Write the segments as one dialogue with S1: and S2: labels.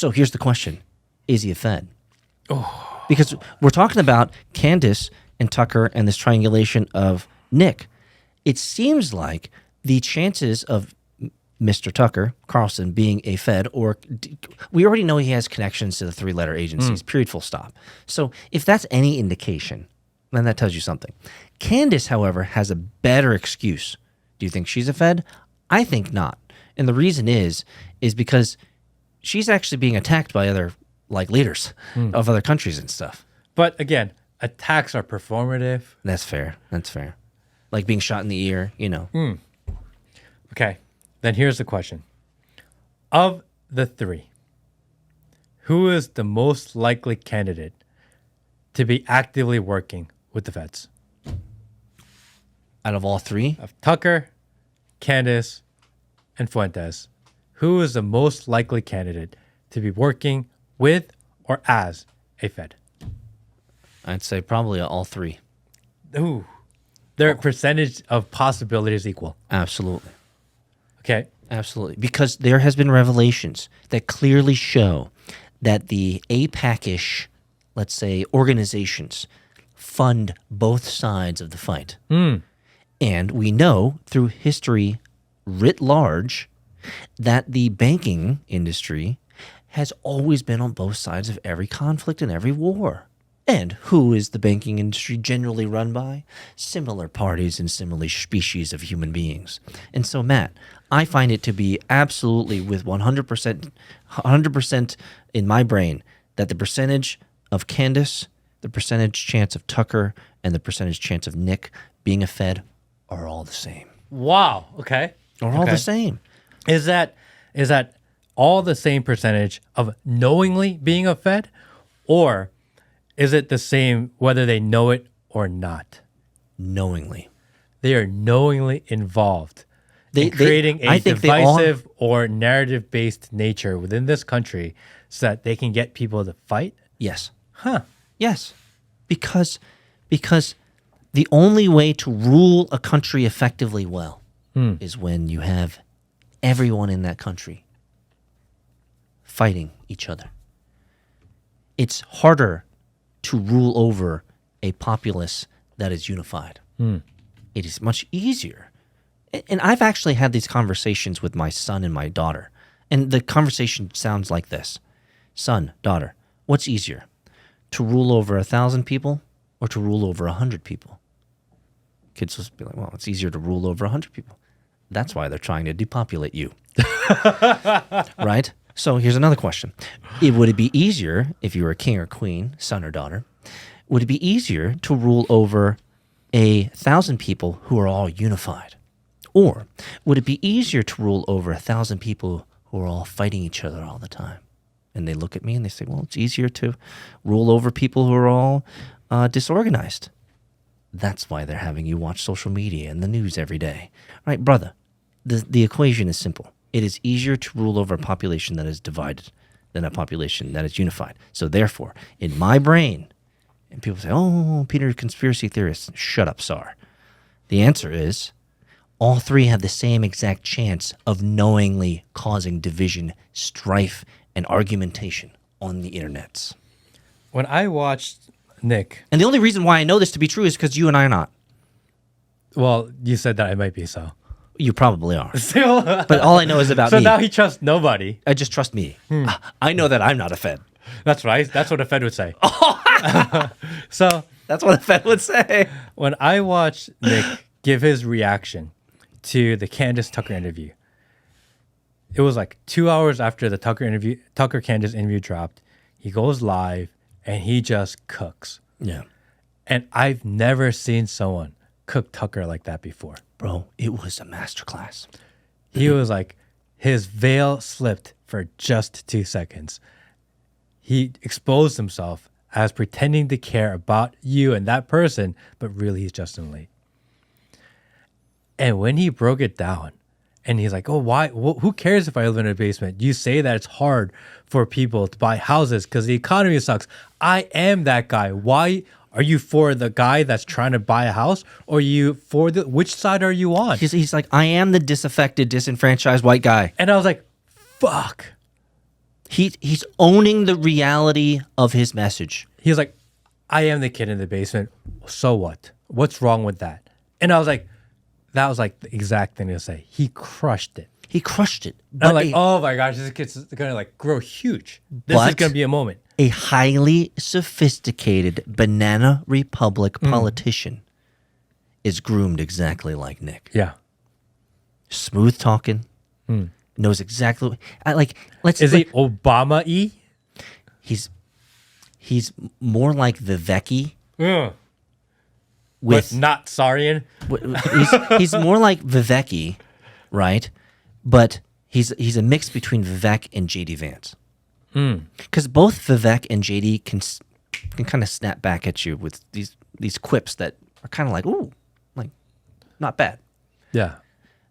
S1: So here's the question. Is he a Fed? Oh. Because we're talking about Candace and Tucker and this triangulation of Nick. It seems like the chances of Mr. Tucker Carlson being a Fed, or we already know he has connections to the three-letter agencies, period, full stop. So if that's any indication, then that tells you something. Candace, however, has a better excuse. Do you think she's a Fed? I think not. And the reason is because she's actually being attacked by other leaders of other countries and stuff.
S2: But again, attacks are performative.
S1: That's fair. That's fair. Like being shot in the ear,
S2: Okay. Then here's the question. Of the three, who is the most likely candidate to be actively working with the feds?
S1: Out of all three?
S2: Of Tucker, Candace, and Fuentes, who is the most likely candidate to be working with or as a Fed?
S1: I'd say probably all three.
S2: Ooh. Their percentage of possibilities equal.
S1: Absolutely.
S2: Okay.
S1: Absolutely. Because there has been revelations that clearly show that the APAC-ish, let's say, organizations fund both sides of the fight. And we know through history writ large that the banking industry has always been on both sides of every conflict and every war. And who is the banking industry generally run by? Similar parties and similar species of human beings. And so, Matt, I find it to be absolutely with 100% in my brain that the percentage of Candace, the percentage chance of Tucker, and the percentage chance of Nick being a Fed are all the same.
S2: Wow. Okay.
S1: Are all the same.
S2: Is that all the same percentage of knowingly being a Fed, or is it the same whether they know it or not?
S1: Knowingly.
S2: They are knowingly involved in creating a divisive or narrative-based nature within this country so that they can get people to fight?
S1: Yes.
S2: Huh.
S1: Yes. Because the only way to rule a country effectively well is when you have everyone in that country fighting each other. It's harder to rule over a populace that is unified. It is much easier. And I've actually had these conversations with my son and my daughter. And the conversation sounds like this. Son, daughter, what's easier? To rule over 1,000 people or to rule over 100 people? Kids will be like, well, it's easier to rule over 100 people. That's why they're trying to depopulate you. Right? So here's another question. Would it be easier, if you were a king or queen, son or daughter, would it be easier to rule over 1,000 people who are all unified? Or would it be easier to rule over 1,000 people who are all fighting each other all the time? And they look at me and they say, well, it's easier to rule over people who are all disorganized. That's why they're having you watch social media and the news every day. Right, brother? The equation is simple. It is easier to rule over a population that is divided than a population that is unified. So therefore, in my brain, and people say, oh, Peter, conspiracy theorist. Shut up, Sar. The answer is all three have the same exact chance of knowingly causing division, strife, and argumentation on the internets.
S2: When I watched Nick...
S1: And the only reason why I know this to be true is because you and I are not.
S2: Well, you said that I might be so.
S1: You probably are. But all I know is about
S2: me.
S1: So
S2: now he trusts nobody.
S1: I just trust me. I know that I'm not a Fed.
S2: That's right. That's what a Fed would say. So
S1: that's what a Fed would say.
S2: When I watched Nick give his reaction to the Candace Tucker interview, it was like 2 hours after the Tucker Candace interview dropped. He goes live and he just cooks.
S1: Yeah.
S2: And I've never seen someone cook Tucker like that before.
S1: Bro, it was a masterclass.
S2: He was like, his veil slipped for just 2 seconds. He exposed himself as pretending to care about you and that person, but really he's Justin Lee. And when he broke it down, and he's like, oh, why? Who cares if I live in a basement? You say that it's hard for people to buy houses because the economy sucks. I am that guy. Why are you for the guy that's trying to buy a house? Or are you for which side are you on?
S1: He's like, I am the disaffected, disenfranchised white guy.
S2: And I was like, fuck.
S1: He's owning the reality of his message.
S2: He was like, I am the kid in the basement. So what? What's wrong with that? And I was like, that was like the exact thing to say. He crushed it.
S1: He crushed it.
S2: And I'm like, oh my gosh, this kid's gonna like grow huge. This is gonna be a moment.
S1: A highly sophisticated Banana Republic politician is groomed exactly like Nick.
S2: Yeah.
S1: Smooth talking, knows exactly.
S2: Is he Obama-y?
S1: He's more like Viveki.
S2: But
S1: With
S2: not Sarian.
S1: he's more like Viveki, right? But he's a mix between Vivek and JD Vance. Because both Vivek and JD can kind of snap back at you with these quips that are kind of like, ooh, like not bad.
S2: Yeah.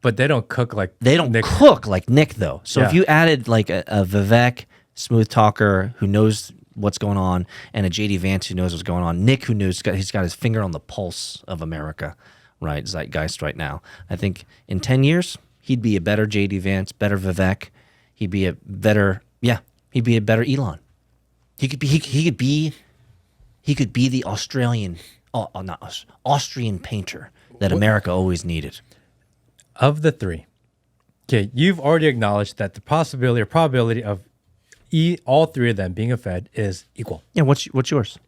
S2: But they don't cook like
S1: Nick. Cook like Nick though. So if you added like a Vivek smooth talker who knows what's going on, and a JD Vance who knows what's going on, Nick who knows he's got his finger on the pulse of America, right? Zeitgeist right now. I think in 10 years he'd be a better JD Vance, better Vivek. He'd be a better Elon. He could be the Austrian painter that America always needed.
S2: Of the three, okay, you've already acknowledged that the possibility or probability of all three of them being a Fed is equal.
S1: Yeah, what's yours?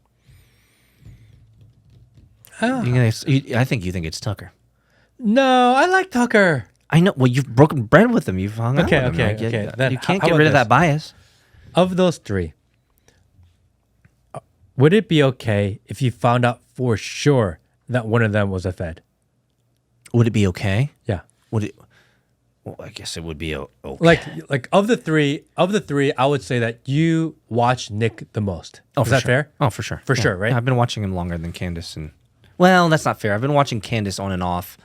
S1: I think you think it's Tucker.
S2: No, I like Tucker.
S1: I know. Well, you've broken bread with him. You've hung out with him.
S2: Okay. Then
S1: you can't
S2: how
S1: get
S2: about
S1: rid of
S2: this?
S1: that bias.
S2: Of those three, would it be okay if you found out for sure that one of them was a Fed?
S1: Would it be okay?
S2: Yeah.
S1: Would it? Well, I guess it would be okay.
S2: Like of the three, I would say that you watch Nick the most.
S1: Oh,
S2: is that fair?
S1: Oh, for sure.
S2: For sure, right?
S1: Yeah, I've been watching him longer than Candace, and well, that's not fair. I've been watching Candace on and off.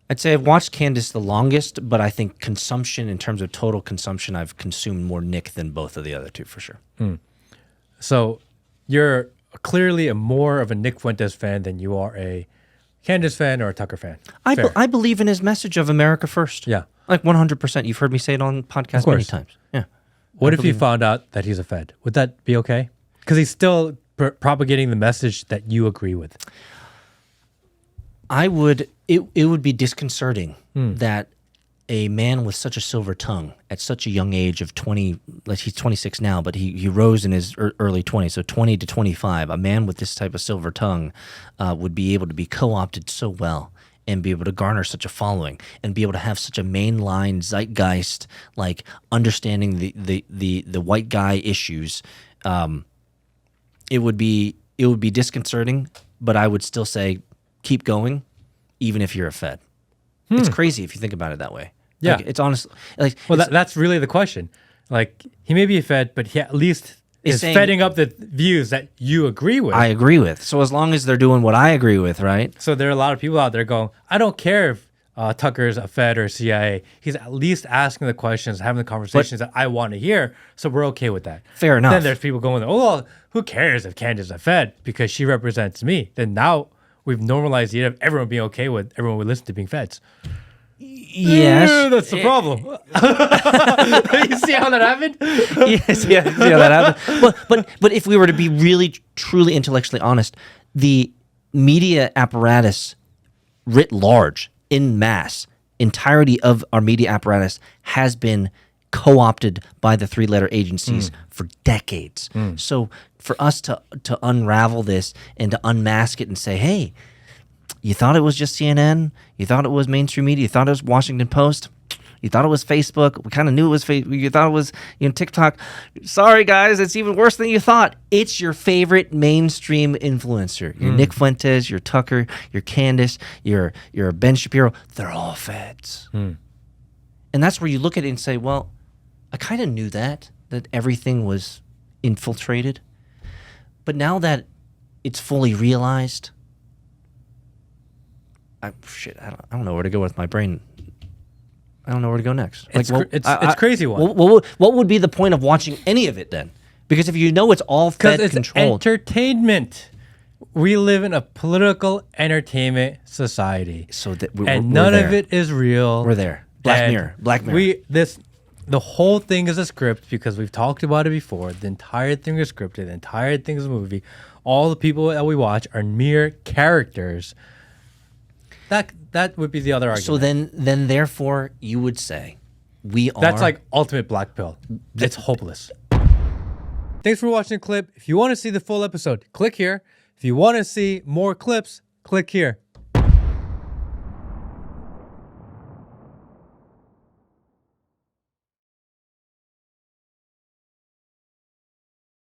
S1: I'd say I've watched Candace the longest, but I think consumption, in terms of total consumption, I've consumed more Nick than both of the other two for sure.
S2: So you're clearly more of a Nick Fuentes fan than you are a Candace fan or a Tucker fan.
S1: I believe in his message of America first.
S2: Yeah.
S1: Like 100%. You've heard me say it on podcasts many times. Yeah.
S2: What if you found out that he's a Fed? Would that be okay? Because he's still propagating the message that you agree with.
S1: It would be disconcerting that a man with such a silver tongue at such a young age of 20, like he's 26 now, but he rose in his early 20s, so 20 to 25, a man with this type of silver tongue would be able to be co-opted so well and be able to garner such a following and be able to have such a mainline zeitgeist, like understanding the white guy issues. It would be disconcerting, but I would still say keep going, even if you're a Fed. It's crazy if you think about it that way.
S2: Yeah,
S1: like, it's honestly like.
S2: Well, that's really the question. Like, he may be a Fed, but he at least is fetting up the views that you agree with.
S1: I agree with. So as long as they're doing what I agree with, right?
S2: So there are a lot of people out there going, I don't care if Tucker's a Fed or CIA. He's at least asking the questions, having the conversations that I want to hear. So we're okay with that.
S1: Fair enough.
S2: Then there's people going, oh, well, who cares if Candace's a Fed because she represents me? Then now we've normalized the idea of everyone being okay with everyone we listen to being Feds.
S1: Yes,
S2: that's the problem. You see how that happened?
S1: Yes, yeah, see how that happened. But if we were to be really truly intellectually honest, the media apparatus writ large, in mass, entirety of our media apparatus has been co-opted by the three-letter agencies for decades. So for us to unravel this and to unmask it and say, hey, you thought it was just CNN? You thought it was mainstream media? You thought it was Washington Post? You thought it was Facebook? We kind of knew it was Facebook. You thought it was TikTok. Sorry, guys, it's even worse than you thought. It's your favorite mainstream influencer. Your Nick Fuentes, your Tucker, your Candace, your Ben Shapiro. They're all Feds. And that's where you look at it and say, well, I kind of knew that everything was infiltrated. But now that it's fully realized, I don't know where to go with my brain. I don't know where to go next.
S2: It's crazy one.
S1: What would be the point of watching any of it then? Because if you know it's all Fed
S2: it's
S1: controlled.
S2: Entertainment. We live in a political entertainment society.
S1: So that
S2: none of it is real.
S1: We're there. Black Mirror.
S2: the whole thing is a script because we've talked about it before. The entire thing is scripted. The entire thing is a movie. All the people that we watch are mere characters. That would be the other argument.
S1: So then therefore you would say we are.
S2: That's like ultimate black pill. It's hopeless. Thanks for watching the clip. If you want to see the full episode, click here. If you want to see more clips, click here.